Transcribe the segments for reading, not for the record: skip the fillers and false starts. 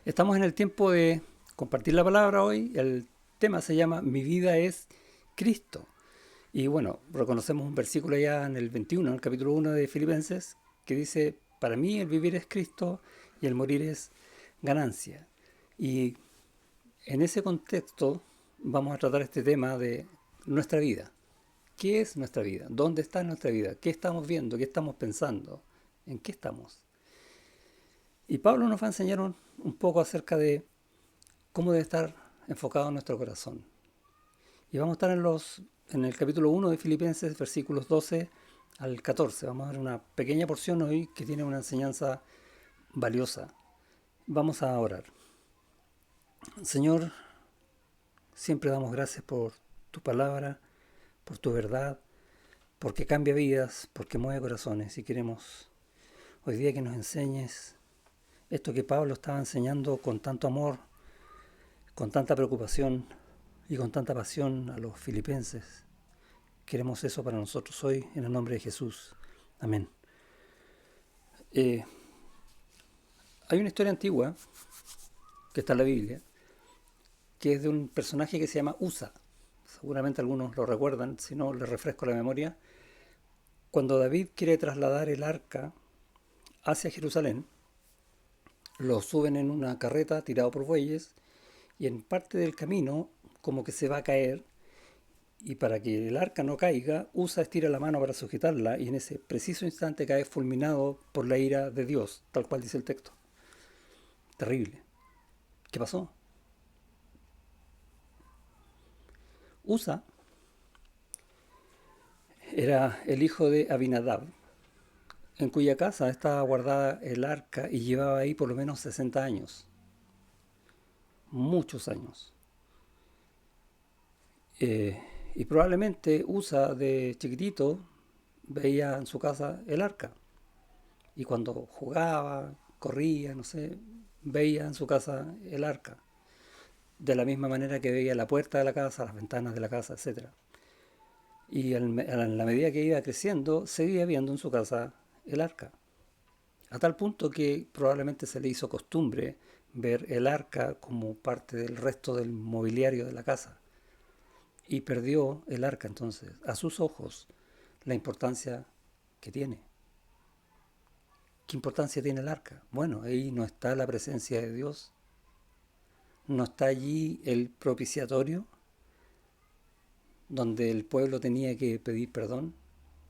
Estamos en el tiempo de compartir la palabra hoy. El tema se llama Mi vida es Cristo. Y bueno, reconocemos un versículo ya en el 21, en el capítulo 1 de Filipenses, que dice, para mí el vivir es Cristo y el morir es ganancia. Y en ese contexto vamos a tratar este tema de nuestra vida. ¿Qué es nuestra vida? ¿Dónde está nuestra vida? ¿Qué estamos viendo? ¿Qué estamos pensando? ¿En qué estamos? Y Pablo nos va a enseñar un poco acerca de cómo debe estar enfocado en nuestro corazón. Y vamos a estar en el capítulo 1 de Filipenses, versículos 12 al 14. Vamos a ver una pequeña porción hoy que tiene una enseñanza valiosa. Vamos a orar. Señor, siempre damos gracias por tu palabra, por tu verdad, porque cambia vidas, porque mueve corazones. Y queremos hoy día que nos enseñes esto que Pablo estaba enseñando con tanto amor, con tanta preocupación y con tanta pasión a los filipenses. Queremos eso para nosotros hoy, en el nombre de Jesús. Amén. Eh, Hay una historia antigua que está en la Biblia, que es de un personaje que se llama Usa. Seguramente algunos lo recuerdan, si no les refresco la memoria. Cuando David quiere trasladar el arca hacia Jerusalén, lo suben en una carreta tirado por bueyes y en parte del camino como que se va a caer y para que el arca no caiga, Usa estira la mano para sujetarla y en ese preciso instante cae fulminado por la ira de Dios, tal cual dice el texto. Terrible. ¿Qué pasó? Usa era el hijo de Abinadab, en cuya casa estaba guardada el arca y llevaba ahí por lo menos 60 años, muchos años. Eh, y probablemente Usa de chiquitito veía en su casa el arca y cuando jugaba, corría, no sé, veía en su casa el arca, de la misma manera que veía la puerta de la casa, las ventanas de la casa, etcétera. Y en la medida que iba creciendo, seguía viendo en su casa el arca. A tal punto que probablemente se le hizo costumbre ver el arca como parte del resto del mobiliario de la casa. Y perdió el arca entonces, a sus ojos, la importancia que tiene. ¿Qué importancia tiene el arca? Bueno, ahí no está la presencia de Dios, no está allí el propiciatorio, donde el pueblo tenía que pedir perdón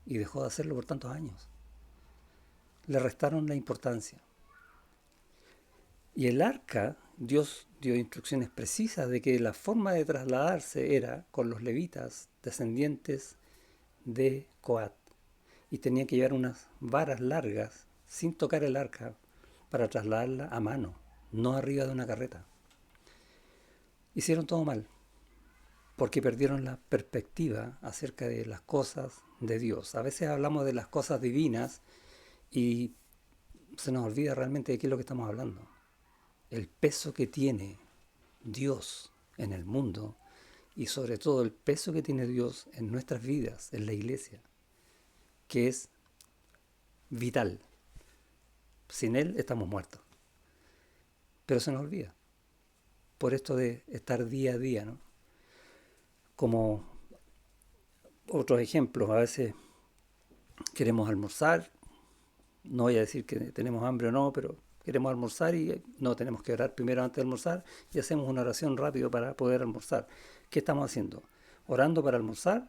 y dejó de hacerlo por tantos años. Le restaron la importancia. Y el arca, Dios dio instrucciones precisas de que la forma de trasladarse era con los levitas, descendientes de Coat. Y tenía que llevar unas varas largas, sin tocar el arca, para trasladarla a mano, no arriba de una carreta. Hicieron todo mal, porque perdieron la perspectiva acerca de las cosas de Dios. A veces hablamos de las cosas divinas y se nos olvida realmente de qué es lo que estamos hablando. El peso que tiene Dios en el mundo y sobre todo el peso que tiene Dios en nuestras vidas, en la iglesia, que es vital. Sin Él estamos muertos. Pero se nos olvida, por esto de estar día a día, ¿no? Como otros ejemplos, a veces queremos almorzar, no voy a decir que tenemos hambre o no, pero queremos almorzar y no tenemos que orar primero antes de almorzar y hacemos una oración rápido para poder almorzar. ¿Qué estamos haciendo? ¿Orando para almorzar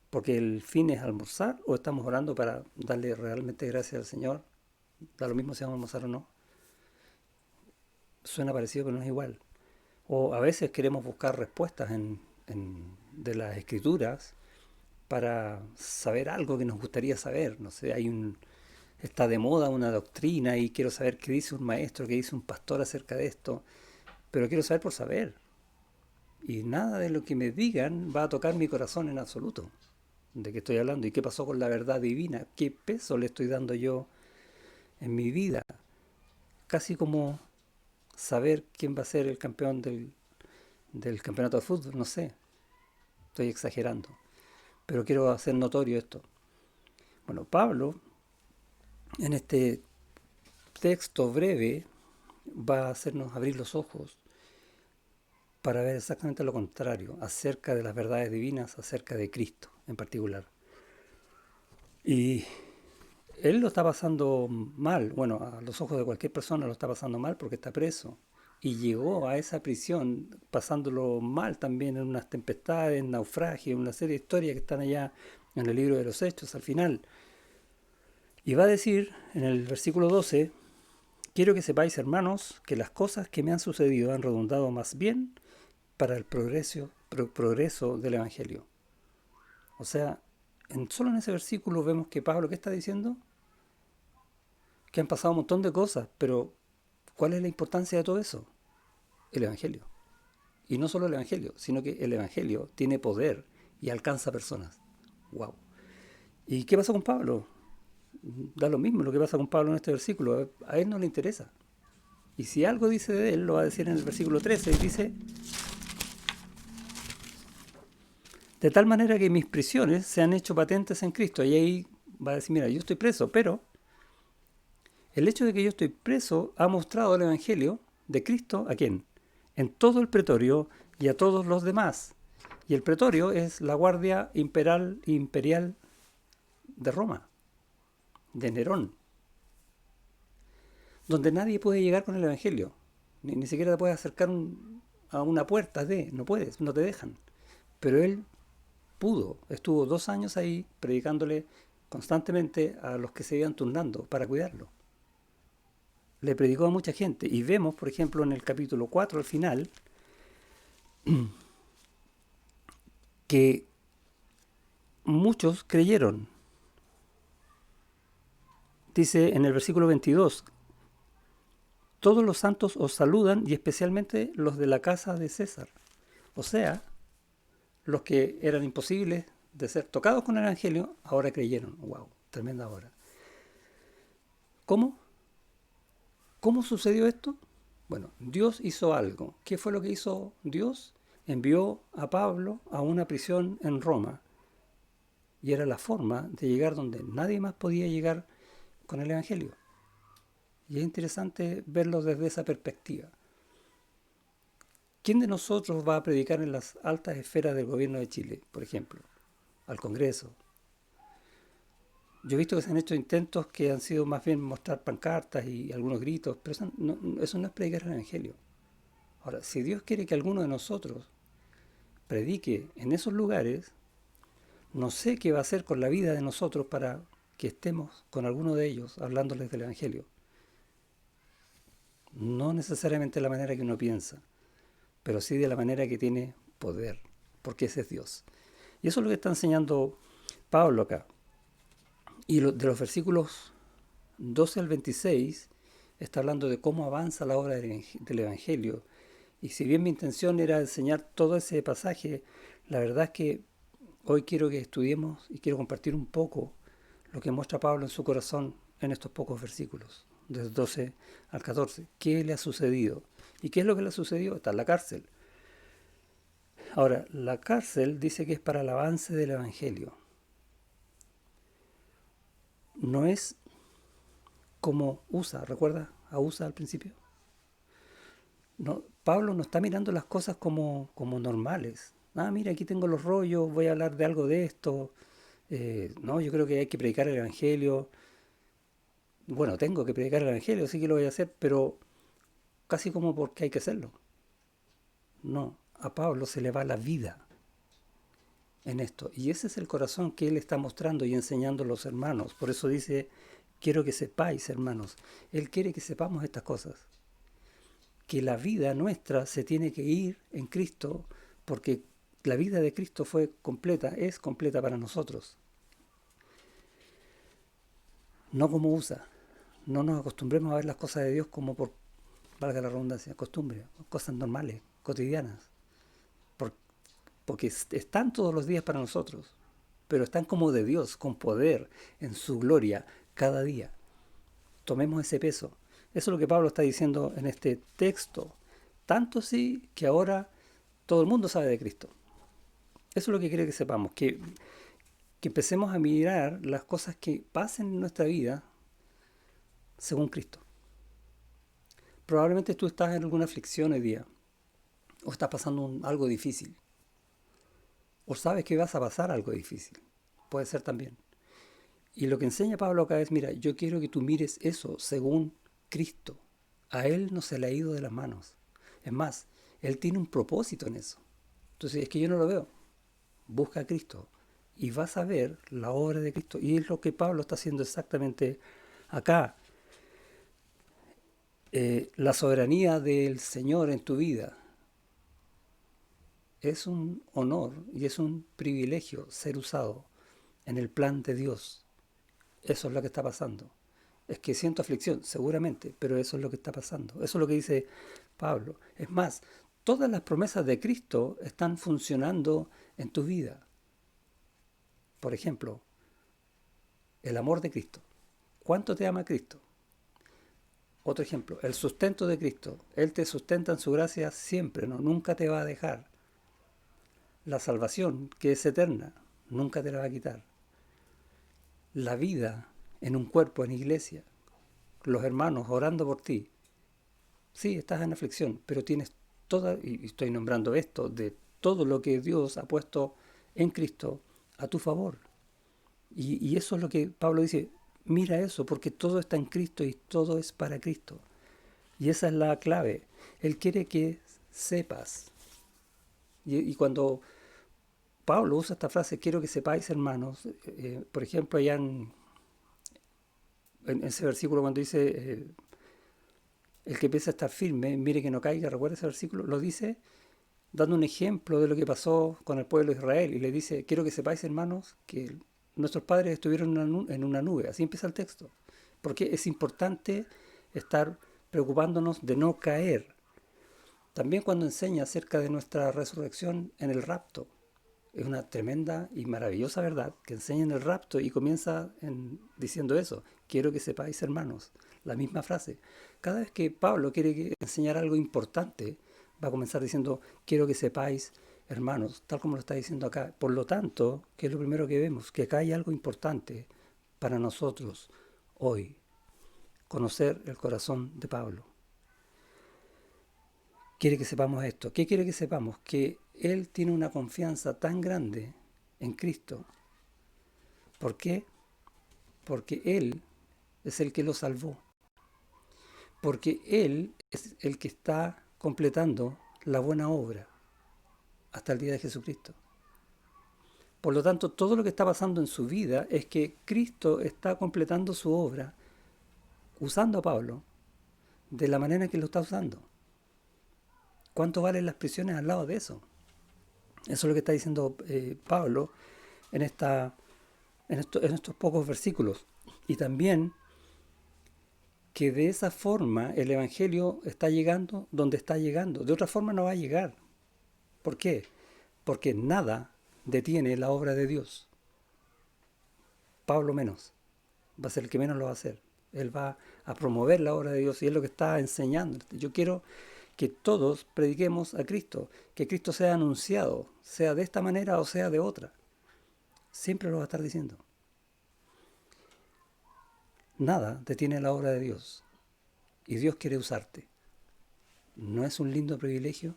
porque el fin es almorzar o estamos orando para darle realmente gracias al Señor? Da lo mismo si vamos a almorzar o no. Suena parecido pero no es igual. O a veces queremos buscar respuestas de las escrituras para saber algo que nos gustaría saber. No sé, está de moda una doctrina y quiero saber qué dice un maestro, qué dice un pastor acerca de esto, pero quiero saber por saber. Y nada de lo que me digan va a tocar mi corazón en absoluto. ¿De qué estoy hablando? ¿Y qué pasó con la verdad divina? ¿Qué peso le estoy dando yo en mi vida? Casi como saber quién va a ser el campeón del campeonato de fútbol, no sé, estoy exagerando, pero quiero hacer notorio esto. Bueno, Pablo, en este texto breve, va a hacernos abrir los ojos para ver exactamente lo contrario, acerca de las verdades divinas, acerca de Cristo en particular. Y él lo está pasando mal, bueno, a los ojos de cualquier persona lo está pasando mal porque está preso. Y llegó a esa prisión pasándolo mal también en unas tempestades, naufragios, una serie de historias que están allá en el libro de los Hechos al final. Y va a decir en el versículo 12, quiero que sepáis, hermanos, que las cosas que me han sucedido han redundado más bien para el progreso del Evangelio. O sea, solo en ese versículo vemos que Pablo, ¿qué está diciendo? Que han pasado un montón de cosas, pero ¿cuál es la importancia de todo eso? El Evangelio. Y no solo el Evangelio, sino que el Evangelio tiene poder y alcanza personas. ¡Wow! ¿Y qué pasa con Pablo? Da lo mismo lo que pasa con Pablo en este versículo. A él no le interesa. Y si algo dice de él, lo va a decir en el versículo 13. Dice, de tal manera que mis prisiones se han hecho patentes en Cristo. Y ahí va a decir, mira, yo estoy preso, pero el hecho de que yo estoy preso ha mostrado el Evangelio de Cristo ¿a quién? En todo el pretorio y a todos los demás. Y el pretorio es la guardia imperial de Roma, de Nerón, donde nadie puede llegar con el Evangelio. Ni siquiera te puedes acercar a una puerta no puedes, no te dejan. Pero él pudo, estuvo 2 años ahí predicándole constantemente a los que se iban turnando para cuidarlo. Le predicó a mucha gente y vemos, por ejemplo, en el capítulo 4 al final, que muchos creyeron. Dice en el versículo 22, todos los santos os saludan y especialmente los de la casa de César. O sea, los que eran imposibles de ser tocados con el Evangelio, ahora creyeron. ¡Wow! Tremenda hora. ¿Cómo? ¿Cómo sucedió esto? Bueno, Dios hizo algo. ¿Qué fue lo que hizo Dios? Envió a Pablo a una prisión en Roma. Y era la forma de llegar donde nadie más podía llegar con el Evangelio. Y es interesante verlo desde esa perspectiva. ¿Quién de nosotros va a predicar en las altas esferas del gobierno de Chile, por ejemplo? Al Congreso. Yo he visto que se han hecho intentos que han sido más bien mostrar pancartas y algunos gritos, pero eso no es predicar el Evangelio. Ahora, si Dios quiere que alguno de nosotros predique en esos lugares, no sé qué va a hacer con la vida de nosotros para que estemos con alguno de ellos hablándoles del Evangelio. No necesariamente de la manera que uno piensa, pero sí de la manera que tiene poder, porque ese es Dios. Y eso es lo que está enseñando Pablo acá. Y de los versículos 12 al 26 está hablando de cómo avanza la obra del Evangelio. Y si bien mi intención era enseñar todo ese pasaje, la verdad es que hoy quiero que estudiemos y quiero compartir un poco lo que muestra Pablo en su corazón en estos pocos versículos, desde 12 al 14. ¿Qué le ha sucedido? ¿Y qué es lo que le ha sucedido? Está en la cárcel. Ahora, la cárcel dice que es para el avance del Evangelio. No es como USA, ¿recuerda a USA al principio? No, Pablo no está mirando las cosas como normales. Ah, mira, aquí tengo los rollos, voy a hablar de algo de esto. No, yo creo que hay que predicar el Evangelio. Bueno, tengo que predicar el Evangelio, sí que lo voy a hacer, pero casi como porque hay que hacerlo. No, a Pablo se le va la vida en esto. Y ese es el corazón que él está mostrando y enseñando a los hermanos. Por eso dice, quiero que sepáis, hermanos. Él quiere que sepamos estas cosas. Que la vida nuestra se tiene que ir en Cristo, porque la vida de Cristo fue completa, es completa para nosotros. No como USA. No nos acostumbremos a ver las cosas de Dios como por, valga la redundancia, costumbre, cosas normales, cotidianas. Porque están todos los días para nosotros, pero están como de Dios, con poder, en su gloria, cada día. Tomemos ese peso. Eso es lo que Pablo está diciendo en este texto. Tanto sí que ahora todo el mundo sabe de Cristo. Eso es lo que quiere que sepamos, que empecemos a mirar las cosas que pasen en nuestra vida según Cristo. Probablemente tú estás en alguna aflicción hoy día, o estás pasando algo difícil, o sabes que vas a pasar algo difícil. Puede ser también. Y lo que enseña Pablo acá es, mira, yo quiero que tú mires eso según Cristo. A Él no se le ha ido de las manos. Es más, Él tiene un propósito en eso. Entonces, es que yo no lo veo. Busca a Cristo y vas a ver la obra de Cristo. Y es lo que Pablo está haciendo exactamente acá. La soberanía del Señor en tu vida es un honor y es un privilegio ser usado en el plan de Dios. Eso es lo que está pasando. Es que siento aflicción, seguramente, pero eso es lo que está pasando. Eso es lo que dice Pablo. Es más, todas las promesas de Cristo están funcionando en tu vida. Por ejemplo, el amor de Cristo. ¿Cuánto te ama Cristo? Otro ejemplo, el sustento de Cristo. Él te sustenta en su gracia siempre, ¿no? Nunca te va a dejar. La salvación, que es eterna, nunca te la va a quitar. La vida en un cuerpo, en iglesia, los hermanos orando por ti. Sí, estás en aflicción, pero tienes toda, y estoy nombrando esto, de todo lo que Dios ha puesto en Cristo a tu favor. Y eso es lo que Pablo dice, mira eso, porque todo está en Cristo y todo es para Cristo. Y esa es la clave. Él quiere que sepas. Y cuando Pablo usa esta frase, quiero que sepáis, hermanos, por ejemplo, allá en ese versículo cuando dice, el que piensa estar firme, mire que no caiga, recuerda ese versículo, lo dice dando un ejemplo de lo que pasó con el pueblo de Israel. Y le dice, quiero que sepáis, hermanos, que nuestros padres estuvieron en una nube. Así empieza el texto. Porque es importante estar preocupándonos de no caer. También cuando enseña acerca de nuestra resurrección en el rapto. Es una tremenda y maravillosa verdad que enseña en el rapto y comienza diciendo eso. Quiero que sepáis, hermanos. La misma frase. Cada vez que Pablo quiere enseñar algo importante, va a comenzar diciendo, quiero que sepáis, hermanos, tal como lo está diciendo acá. Por lo tanto, ¿qué es lo primero que vemos? Que acá hay algo importante para nosotros hoy. Conocer el corazón de Pablo. Quiere que sepamos esto. ¿Qué quiere que sepamos? Que Él tiene una confianza tan grande en Cristo. ¿Por qué? Porque Él es el que lo salvó. Porque Él es el que está completando la buena obra hasta el día de Jesucristo. Por lo tanto, todo lo que está pasando en su vida es que Cristo está completando su obra usando a Pablo de la manera que lo está usando. ¿Cuánto valen las prisiones al lado de eso? Eso es lo que está diciendo Pablo en estos pocos versículos. Y también que de esa forma el Evangelio está llegando donde está llegando. De otra forma no va a llegar. ¿Por qué? Porque nada detiene la obra de Dios. Pablo menos. Va a ser el que menos lo va a hacer. Él va a promover la obra de Dios y es lo que está enseñando. Yo quiero que todos prediquemos a Cristo, que Cristo sea anunciado, sea de esta manera o sea de otra. Siempre lo va a estar diciendo. Nada detiene la obra de Dios y Dios quiere usarte. ¿No es un lindo privilegio?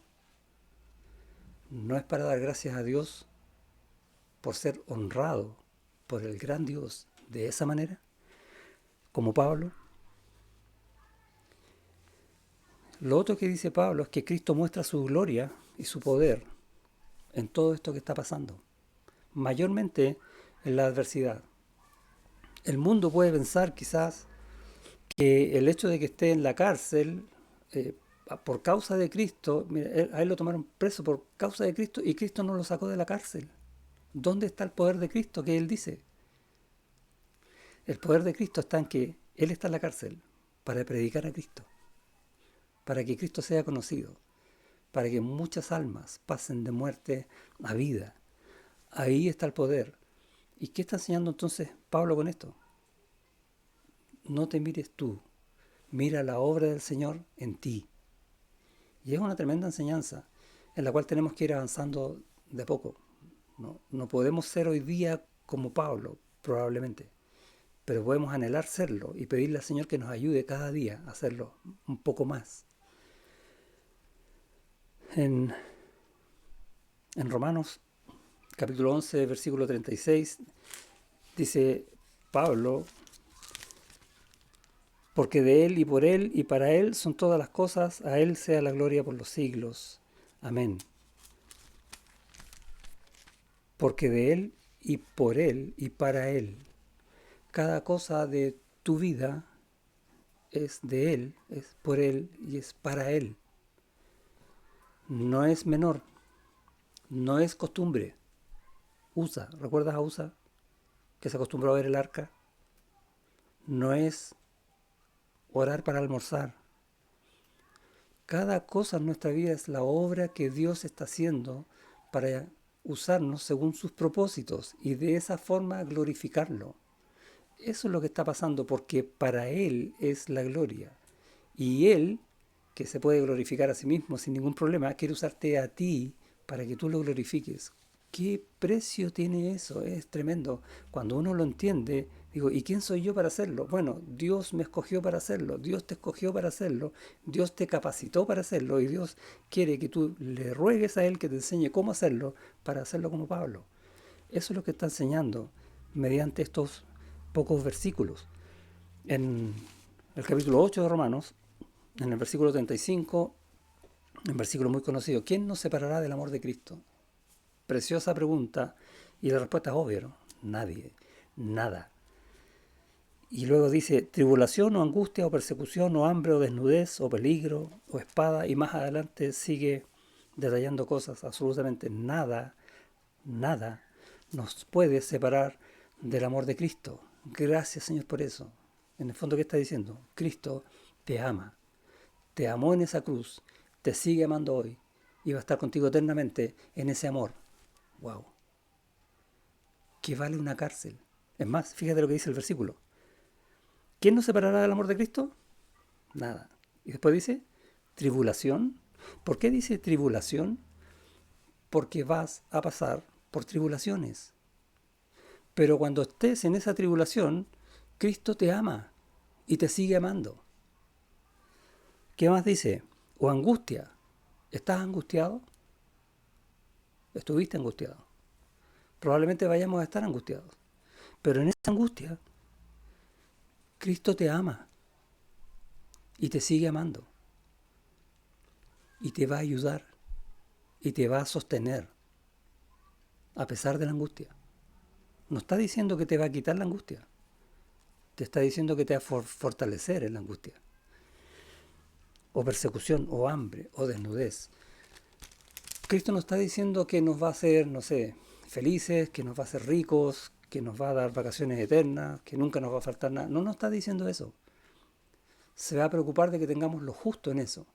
¿No es para dar gracias a Dios por ser honrado por el gran Dios de esa manera? Como Pablo. Lo otro que dice Pablo es que Cristo muestra su gloria y su poder en todo esto que está pasando, mayormente en la adversidad. El mundo puede pensar quizás que el hecho de que esté en la cárcel por causa de Cristo, mira, a él lo tomaron preso por causa de Cristo y Cristo no lo sacó de la cárcel. ¿Dónde está el poder de Cristo que él dice? El poder de Cristo está en que él está en la cárcel para predicar a Cristo, para que Cristo sea conocido, para que muchas almas pasen de muerte a vida. Ahí está el poder. ¿Y qué está enseñando entonces Pablo con esto? No te mires tú, mira la obra del Señor en ti. Y es una tremenda enseñanza en la cual tenemos que ir avanzando de a poco. No podemos ser hoy día como Pablo, probablemente, pero podemos anhelar serlo y pedirle al Señor que nos ayude cada día a hacerlo un poco más. En, en Romanos capítulo 11, versículo 36, dice Pablo: porque de Él y para Él son todas las cosas, a Él sea la gloria por los siglos. Amén. Porque de Él y por Él y para Él. Cada cosa de tu vida es de Él, es por Él y es para Él. No es menor, no es costumbre. Usa, ¿recuerdas a Usa? Que se acostumbró a ver el arca. No es orar para almorzar. Cada cosa en nuestra vida es la obra que Dios está haciendo para usarnos según sus propósitos y de esa forma glorificarlo. Eso es lo que está pasando, porque para Él es la gloria. Y Él, que se puede glorificar a sí mismo sin ningún problema, quiere usarte a ti para que tú lo glorifiques. ¿Qué precio tiene eso? Es tremendo. Cuando uno lo entiende, digo, ¿y quién soy yo para hacerlo? Bueno, Dios me escogió para hacerlo, Dios te escogió para hacerlo, Dios te capacitó para hacerlo y Dios quiere que tú le ruegues a Él que te enseñe cómo hacerlo para hacerlo como Pablo. Eso es lo que está enseñando mediante estos pocos versículos. En el capítulo 8 de Romanos, en el versículo 35, un versículo muy conocido: ¿quién nos separará del amor de Cristo? Preciosa pregunta, y la respuesta es obvia, ¿no? Nadie, nada. Y luego dice: tribulación o angustia o persecución o hambre o desnudez o peligro o espada, y más adelante sigue detallando cosas. Absolutamente nada, nada nos puede separar del amor de Cristo. Gracias, Señor, por eso. En el fondo, ¿qué está diciendo? Cristo te ama, te amó en esa cruz, te sigue amando hoy y va a estar contigo eternamente en ese amor. ¡Wow! ¿Qué vale una cárcel? Es más, fíjate lo que dice el versículo: ¿quién nos separará del amor de Cristo? Nada. Y después dice: tribulación. ¿Por qué dice tribulación? Porque vas a pasar por tribulaciones. Pero cuando estés en esa tribulación, Cristo te ama y te sigue amando. ¿Qué más dice? O angustia. ¿Estás angustiado? ¿Estuviste angustiado? Probablemente vayamos a estar angustiados. Pero en esa angustia, Cristo te ama y te sigue amando. Y te va a ayudar y te va a sostener a pesar de la angustia. No está diciendo que te va a quitar la angustia. Te está diciendo que te va a fortalecer en la angustia. O persecución, o hambre, o desnudez. Cristo no está diciendo que nos va a hacer, no sé, felices, que nos va a hacer ricos, que nos va a dar vacaciones eternas, que nunca nos va a faltar nada. No nos está diciendo eso. Se va a preocupar de que tengamos lo justo en eso.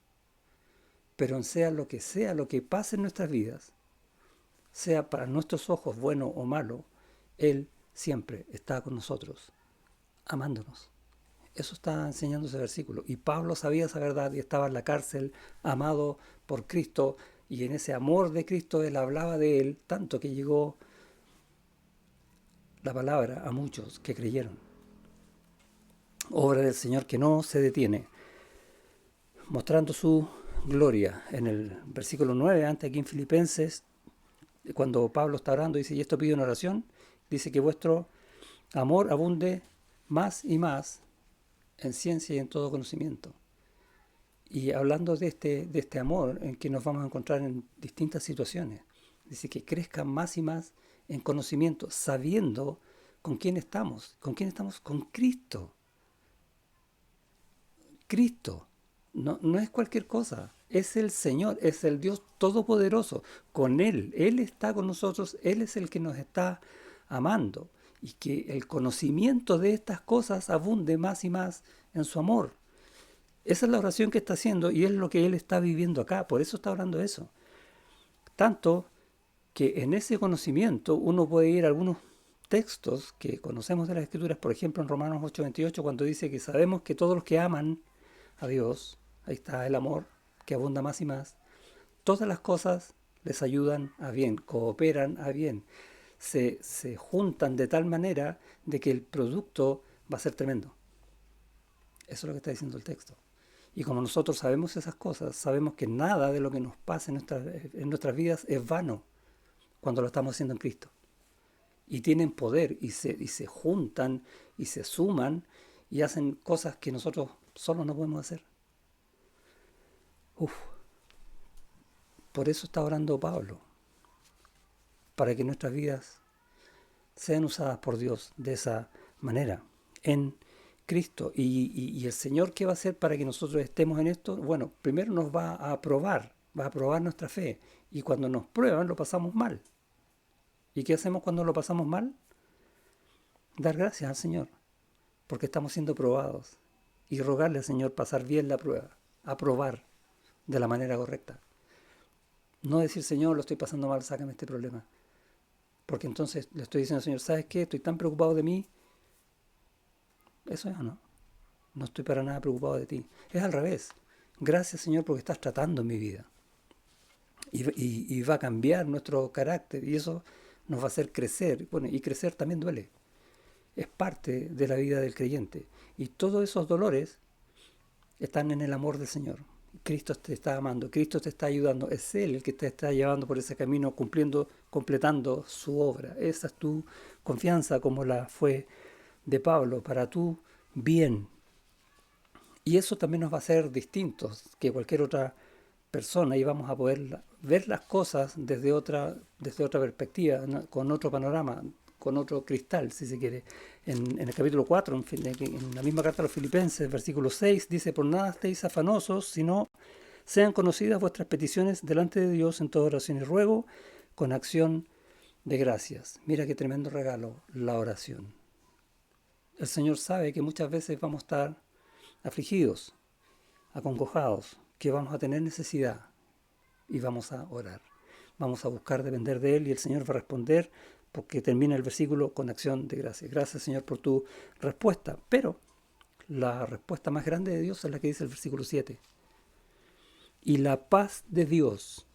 Pero sea lo que pase en nuestras vidas, sea para nuestros ojos bueno o malo, Él siempre está con nosotros, amándonos. Eso está enseñando ese versículo. Y Pablo sabía esa verdad y estaba en la cárcel, amado por Cristo, y en ese amor de Cristo él hablaba de Él, tanto que llegó la palabra a muchos que creyeron. Obra del Señor que no se detiene, mostrando su gloria. En el versículo 9, antes aquí en Filipenses, cuando Pablo está orando, dice: y esto pido en oración, dice que vuestro amor abunde más y más en ciencia y en todo conocimiento. Y hablando de este amor en que nos vamos a encontrar en distintas situaciones, dice que crezca más y más en conocimiento, sabiendo con quién estamos. ¿Con quién estamos? Con Cristo. Cristo. No, no es cualquier cosa. Es el Señor, es el Dios Todopoderoso. Con Él. Él está con nosotros. Él es el que nos está amando. Y que el conocimiento de estas cosas abunde más y más en su amor. Esa es la oración que está haciendo y es lo que Él está viviendo acá. Por eso está orando eso. Tanto que en ese conocimiento uno puede ir a algunos textos que conocemos de las Escrituras, por ejemplo en Romanos 8:28, cuando dice que sabemos que todos los que aman a Dios, ahí está el amor que abunda más y más, todas las cosas les ayudan a bien, cooperan a bien, se juntan de tal manera de que el producto va a ser tremendo. Eso es lo que está diciendo el texto. Y como nosotros sabemos esas cosas, sabemos que nada de lo que nos pasa en nuestras vidas es vano cuando lo estamos haciendo en Cristo. Y tienen poder y se juntan y se suman y hacen cosas que nosotros solos no podemos hacer. Uf. Por eso está orando Pablo, para que nuestras vidas sean usadas por Dios de esa manera, en Cristo. Y el Señor, ¿qué va a hacer para que nosotros estemos en esto? Bueno, primero nos va a probar nuestra fe. Y cuando nos prueban, lo pasamos mal. ¿Y qué hacemos cuando lo pasamos mal? Dar gracias al Señor, porque estamos siendo probados. Y rogarle al Señor pasar bien la prueba, aprobar de la manera correcta. No decir, Señor, lo estoy pasando mal, sácame este problema. Porque entonces le estoy diciendo al Señor, ¿sabes qué? Estoy tan preocupado de mí. Eso es o no. No estoy para nada preocupado de ti. Es al revés. Gracias, Señor, porque estás tratando en mi vida. Y va a cambiar nuestro carácter. Y eso nos va a hacer crecer. Bueno, y crecer también duele. Es parte de la vida del creyente. Y todos esos dolores están en el amor del Señor. Cristo te está amando, Cristo te está ayudando, es Él el que te está llevando por ese camino, completando su obra. Esa es tu confianza, como la fue de Pablo, para tu bien. Y eso también nos va a hacer distintos que cualquier otra persona, y vamos a poder ver las cosas desde otra perspectiva, ¿no? Con otro panorama, con otro cristal, si se quiere. En el capítulo 4, en la misma carta a los Filipenses, versículo 6, dice, por nada estéis afanosos, sino sean conocidas vuestras peticiones delante de Dios en toda oración y ruego, con acción de gracias. Mira qué tremendo regalo, la oración. El Señor sabe que muchas veces vamos a estar afligidos, acongojados, que vamos a tener necesidad y vamos a orar. Vamos a buscar depender de Él y el Señor va a responder, porque termina el versículo con acción de gracias. Gracias, Señor, por tu respuesta. Pero la respuesta más grande de Dios es la que dice el versículo 7. Y la paz de Dios,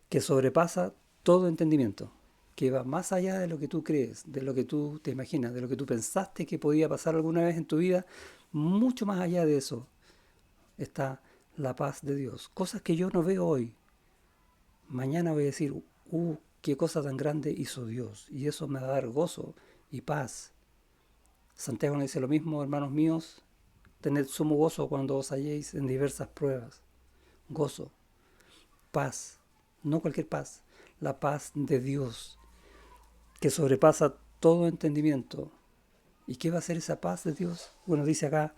que sobrepasa todo entendimiento, que va más allá de lo que tú crees, de lo que tú te imaginas, de lo que tú pensaste que podía pasar alguna vez en tu vida, mucho más allá de eso está la paz de Dios. Cosas que yo no veo hoy. Mañana voy a decir, qué cosa tan grande hizo Dios. Y eso me va a dar gozo y paz. Santiago nos dice lo mismo, hermanos míos, tened sumo gozo cuando os halléis en diversas pruebas. Gozo, paz, no cualquier paz, la paz de Dios, que sobrepasa todo entendimiento. ¿Y qué va a hacer esa paz de Dios? Bueno, dice acá,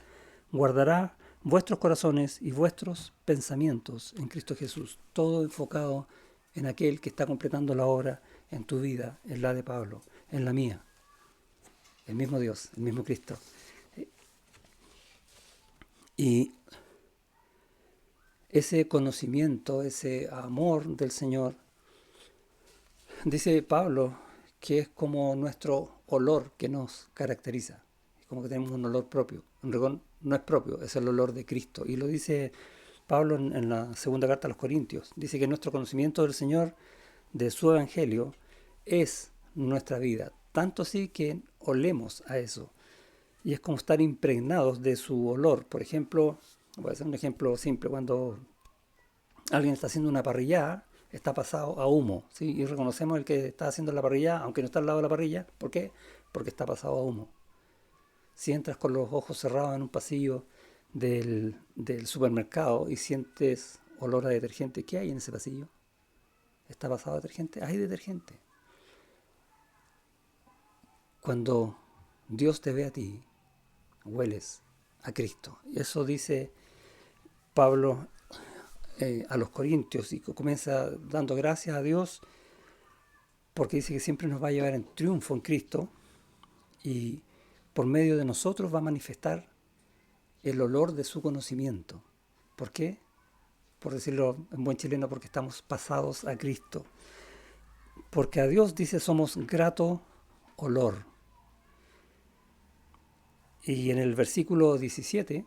guardará vuestros corazones y vuestros pensamientos en Cristo Jesús, todo enfocado en aquel que está completando la obra en tu vida, en la de Pablo, en la mía. El mismo Dios, el mismo Cristo. Y ese conocimiento, ese amor del Señor, dice Pablo, que es como nuestro olor que nos caracteriza. Como que tenemos un olor propio. En rigor no es propio, es el olor de Cristo. Y lo dice Pablo en la segunda carta a los Corintios. Dice que nuestro conocimiento del Señor, de su Evangelio, es nuestra vida. Tanto así que olemos a eso. Y es como estar impregnados de su olor. Por ejemplo, voy a hacer un ejemplo simple. Cuando alguien está haciendo una parrillada, está pasado a humo, ¿sí? Y reconocemos el que está haciendo la parrillada, aunque no está al lado de la parrilla. ¿Por qué? Porque está pasado a humo. Si entras con los ojos cerrados en un pasillo del supermercado y sientes olor a detergente, ¿qué hay en ese pasillo? ¿Está pasado a detergente? Hay detergente. Cuando Dios te ve a ti, hueles a Cristo. Y eso dice Pablo a los Corintios y comienza dando gracias a Dios porque dice que siempre nos va a llevar en triunfo en Cristo y por medio de nosotros va a manifestar el olor de su conocimiento. ¿Por qué? Por decirlo en buen chileno, porque estamos pasados a Cristo. Porque a Dios, dice, somos grato olor. Y en el versículo 17,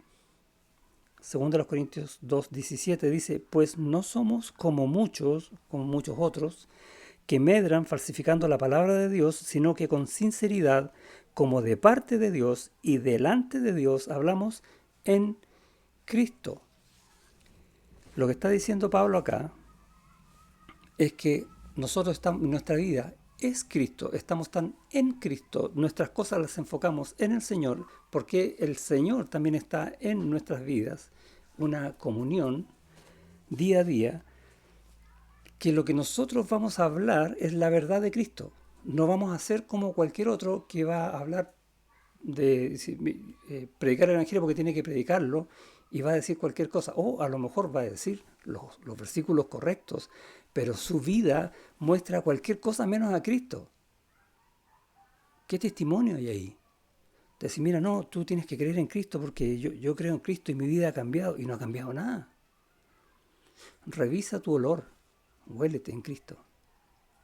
2 Corintios 2:17 dice, pues no somos como muchos otros, que medran falsificando la palabra de Dios, sino que con sinceridad como de parte de Dios y delante de Dios hablamos en Cristo. Lo que está diciendo Pablo acá es que nosotros estamos, nuestra vida es Cristo, estamos tan en Cristo, nuestras cosas las enfocamos en el Señor, porque el Señor también está en nuestras vidas, una comunión día a día, que lo que nosotros vamos a hablar es la verdad de Cristo. No vamos a ser como cualquier otro que va a hablar predicar el Evangelio porque tiene que predicarlo y va a decir cualquier cosa. O a lo mejor va a decir los versículos correctos, pero su vida muestra cualquier cosa menos a Cristo. ¿Qué testimonio hay ahí? Decir, mira, no, tú tienes que creer en Cristo porque yo creo en Cristo y mi vida ha cambiado y no ha cambiado nada. Revisa tu olor, huélete en Cristo,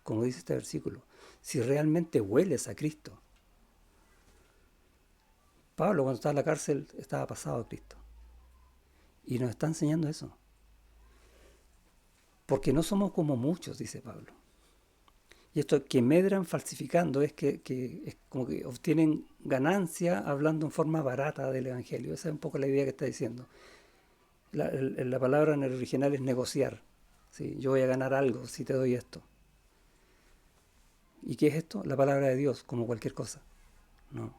como dice este versículo. Si realmente hueles a Cristo. Pablo cuando estaba en la cárcel estaba pasado a Cristo. Y nos está enseñando eso. Porque no somos como muchos, dice Pablo. Y esto que medran falsificando es que es como que obtienen ganancia hablando en forma barata del Evangelio. Esa es un poco la idea que está diciendo. La palabra en el original es negociar. ¿Sí? Yo voy a ganar algo si te doy esto. ¿Y qué es esto? La palabra de Dios, como cualquier cosa. No.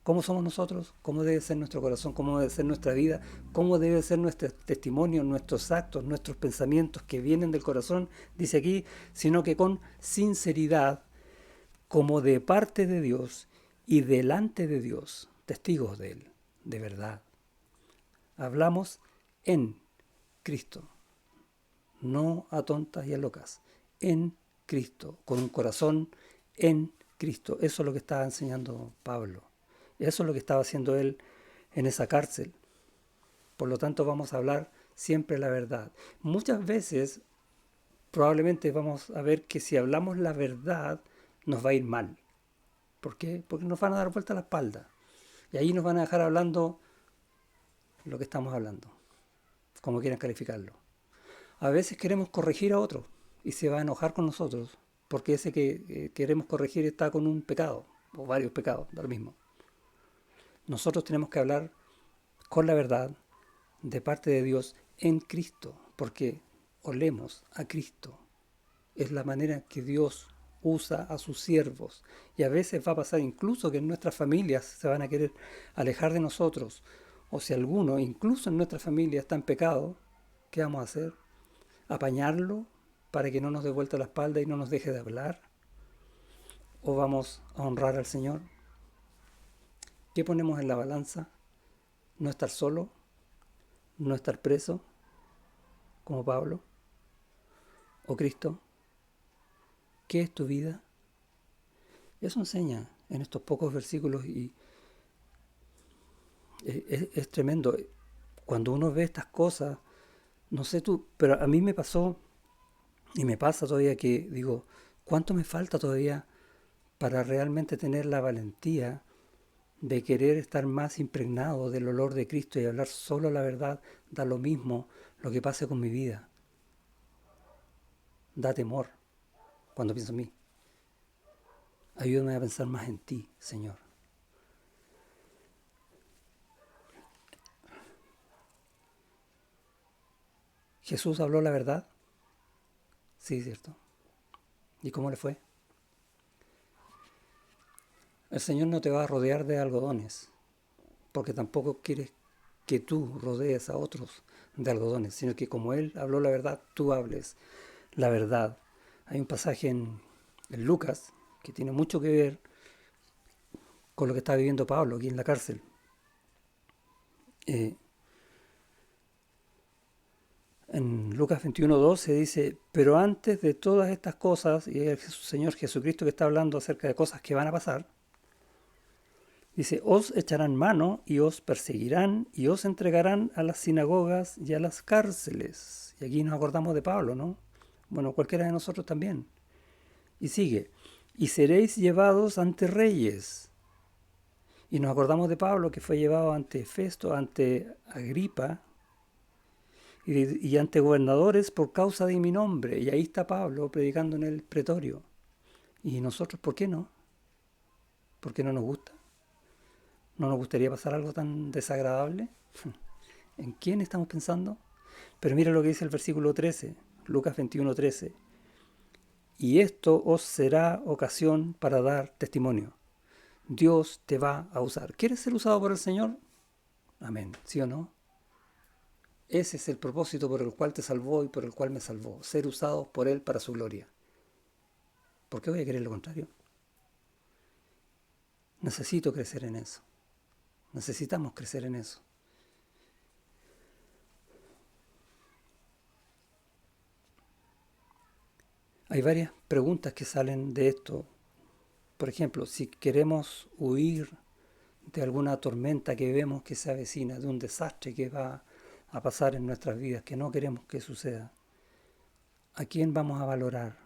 ¿Cómo somos nosotros? ¿Cómo debe ser nuestro corazón? ¿Cómo debe ser nuestra vida? ¿Cómo debe ser nuestro testimonio, nuestros actos, nuestros pensamientos que vienen del corazón? Dice aquí, sino que con sinceridad, como de parte de Dios y delante de Dios, testigos de Él, de verdad. Hablamos en Cristo, no a tontas y a locas, en Cristo, con un corazón en Cristo. Eso es lo que estaba enseñando Pablo. Eso es lo que estaba haciendo él en esa cárcel. Por lo tanto, vamos a hablar siempre la verdad. Muchas veces, probablemente vamos a ver que si hablamos la verdad, nos va a ir mal. ¿Por qué? Porque nos van a dar vuelta a la espalda. Y ahí nos van a dejar hablando lo que estamos hablando, como quieran calificarlo. A veces queremos corregir a otro y se va a enojar con nosotros, porque ese que queremos corregir está con un pecado, o varios pecados, da lo mismo. Nosotros tenemos que hablar con la verdad de parte de Dios en Cristo, porque olemos a Cristo. Es la manera que Dios usa a sus siervos. Y a veces va a pasar incluso que en nuestras familias se van a querer alejar de nosotros. O si alguno, incluso en nuestra familia, está en pecado, ¿qué vamos a hacer? ¿Apañarlo para que no nos dé vuelta la espalda y no nos deje de hablar? ¿O vamos a honrar al Señor? ¿Qué ponemos en la balanza? ¿No estar solo? ¿No estar preso? Como Pablo. ¿O Cristo? ¿Qué es tu vida? Eso enseña en estos pocos versículos y es tremendo. Cuando uno ve estas cosas, no sé tú, pero a mí me pasó y me pasa todavía que digo, ¿cuánto me falta todavía para realmente tener la valentía de querer estar más impregnado del olor de Cristo y hablar solo la verdad? Da lo mismo lo que pase con mi vida. Da temor cuando pienso en mí. Ayúdame a pensar más en ti, Señor. ¿Jesús habló la verdad? Sí, cierto. ¿Y cómo le fue? El Señor no te va a rodear de algodones, porque tampoco quiere que tú rodees a otros de algodones, sino que como Él habló la verdad, tú hables la verdad. Hay un pasaje en Lucas que tiene mucho que ver con lo que está viviendo Pablo aquí en la cárcel. En Lucas 21:12 dice, pero antes de todas estas cosas, y es el Señor Jesucristo que está hablando acerca de cosas que van a pasar, dice, os echarán mano y os perseguirán y os entregarán a las sinagogas y a las cárceles. Y aquí nos acordamos de Pablo, ¿no? Bueno, cualquiera de nosotros también. Y sigue, y seréis llevados ante reyes. Y nos acordamos de Pablo que fue llevado ante Festo, ante Agripa y ante gobernadores por causa de mi nombre. Y ahí está Pablo predicando en el pretorio. ¿Y nosotros por qué no? ¿Por qué no nos gusta? ¿No nos gustaría pasar algo tan desagradable? ¿En quién estamos pensando? Pero mira lo que dice el versículo 13, Lucas 21:13. Y esto os será ocasión para dar testimonio. Dios te va a usar. ¿Quieres ser usado por el Señor? Amén. ¿Sí o no? Ese es el propósito por el cual te salvó y por el cual me salvó. Ser usados por Él para su gloria. ¿Por qué voy a querer lo contrario? Necesito crecer en eso. Necesitamos crecer en eso. Hay varias preguntas que salen de esto. Por ejemplo, si queremos huir de alguna tormenta que vemos que se avecina, de un desastre que va a pasar en nuestras vidas, que no queremos que suceda, ¿a quién vamos a valorar?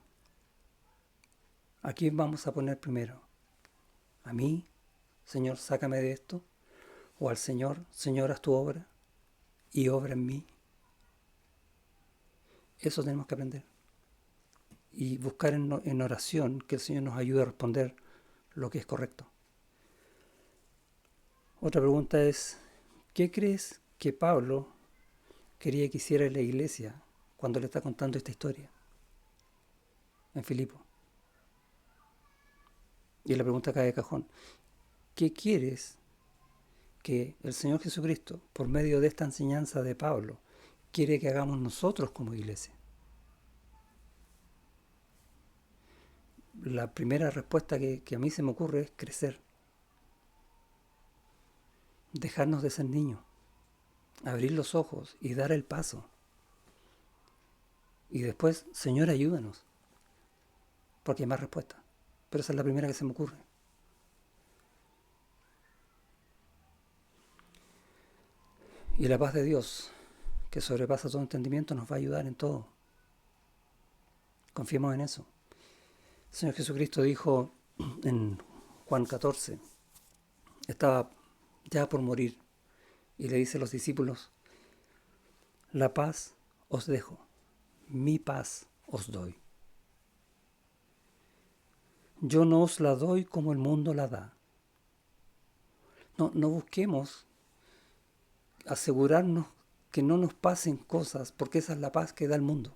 ¿A quién vamos a poner primero? ¿A mí? Señor, sácame de esto. ¿O al Señor, Señor, haz tu obra y obra en mí? Eso tenemos que aprender. Y buscar en oración que el Señor nos ayude a responder lo que es correcto. Otra pregunta es, ¿qué crees que Pablo quería que hiciera la iglesia cuando le está contando esta historia en Filipo? Y la pregunta cae de cajón. ¿Qué quieres que el Señor Jesucristo, por medio de esta enseñanza de Pablo, quiere que hagamos nosotros como iglesia? La primera respuesta que a mí se me ocurre es crecer, dejarnos de ser niños, abrir los ojos y dar el paso. Y después, Señor, ayúdanos, porque hay más respuestas. Pero esa es la primera que se me ocurre. Y la paz de Dios, que sobrepasa todo entendimiento, nos va a ayudar en todo. Confiemos en eso. El Señor Jesucristo dijo en Juan 14, estaba ya por morir, y le dice a los discípulos, la paz os dejo, mi paz os doy. Yo no os la doy como el mundo la da. No busquemos asegurarnos que no nos pasen cosas, porque esa es la paz que da el mundo.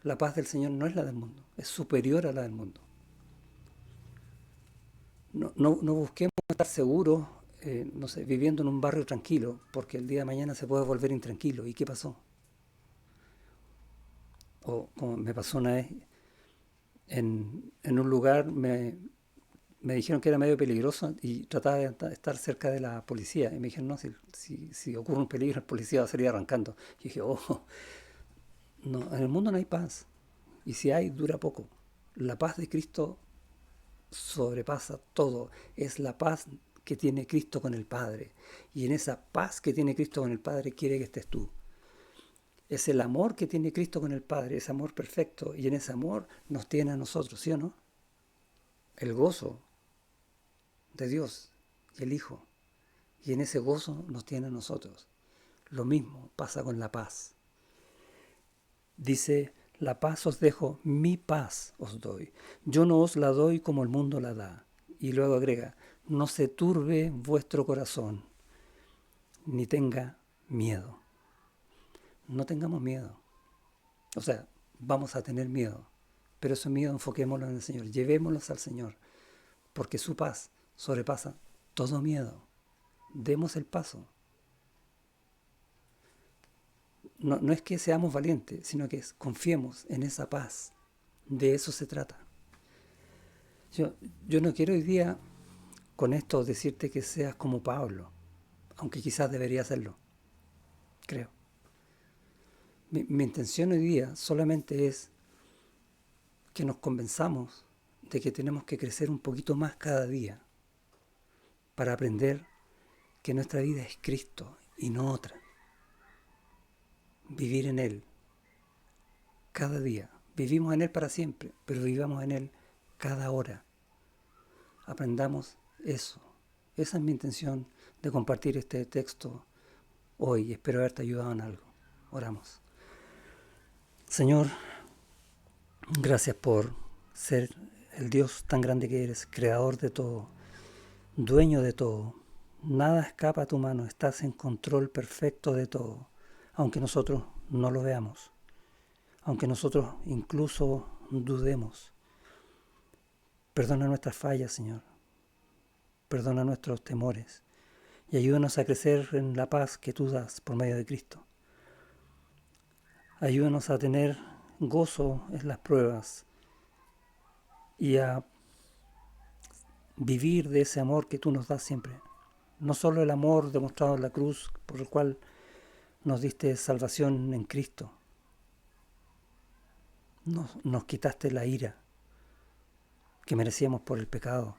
La paz del Señor no es la del mundo, es superior a la del mundo. No busquemos estar seguros, no sé, viviendo en un barrio tranquilo, porque el día de mañana se puede volver intranquilo. ¿Y qué pasó? O como me pasó una vez, en un lugar me dijeron que era medio peligroso y trataba de estar cerca de la policía. Y me dijeron, no, si ocurre un peligro, el policía va a salir arrancando. Y dije, oh, no, en el mundo no hay paz. Y si hay, dura poco. La paz de Cristo sobrepasa todo. Es la paz que tiene Cristo con el Padre. Y en esa paz que tiene Cristo con el Padre quiere que estés tú. Es el amor que tiene Cristo con el Padre, ese amor perfecto. Y en ese amor nos tiene a nosotros, ¿sí o no? El gozo de Dios y el Hijo. Y en ese gozo nos tiene a nosotros. Lo mismo pasa con la paz. Dice, la paz os dejo, mi paz os doy. Yo no os la doy como el mundo la da. Y luego agrega, no se turbe vuestro corazón, ni tenga miedo. No tengamos miedo. O sea, vamos a tener miedo, pero ese miedo enfoquémoslo en el Señor, llevémoslos al Señor, porque su paz sobrepasa todo miedo. Demos el paso. No es que seamos valientes, sino que confiemos en esa paz. De eso se trata. Yo, yo no quiero hoy día con esto decirte que seas como Pablo, aunque quizás debería hacerlo, creo. Mi intención hoy día solamente es que nos convenzamos de que tenemos que crecer un poquito más cada día para aprender que nuestra vida es Cristo y no otra. Vivir en Él cada día. Vivimos en Él para siempre, pero vivamos en Él cada hora. Aprendamos eso. Esa es mi intención de compartir este texto hoy. Espero haberte ayudado en algo. Oramos. Señor, gracias por ser el Dios tan grande que eres, creador de todo. dueño de todo. Nada escapa a tu mano, estás en control perfecto de todo, aunque nosotros no lo veamos, aunque nosotros incluso dudemos. Perdona nuestras fallas, Señor, perdona nuestros temores y ayúdanos a crecer en la paz que tú das por medio de Cristo. Ayúdanos a tener gozo en las pruebas y a vivir de ese amor que tú nos das siempre. No solo el amor demostrado en la cruz, por el cual nos diste salvación en Cristo, nos quitaste la ira que merecíamos por el pecado.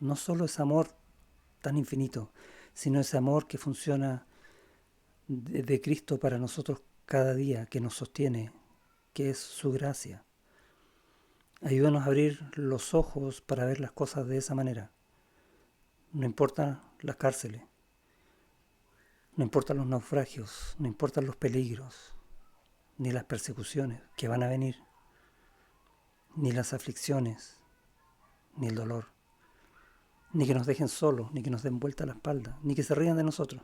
No solo ese amor tan infinito, sino ese amor que funciona de Cristo para nosotros cada día, que nos sostiene, que es su gracia. Ayúdanos a abrir los ojos para ver las cosas de esa manera. No importan las cárceles, no importan los naufragios, no importan los peligros, ni las persecuciones que van a venir, ni las aflicciones, ni el dolor, ni que nos dejen solos, ni que nos den vuelta la espalda, ni que se rían de nosotros.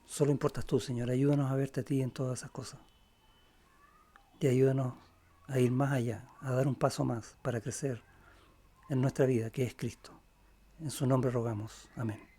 Solo importas tú, Señor. Ayúdanos a verte a ti en todas esas cosas. Y ayúdanos a ir más allá, a dar un paso más para crecer en nuestra vida, que es Cristo. En su nombre rogamos. Amén.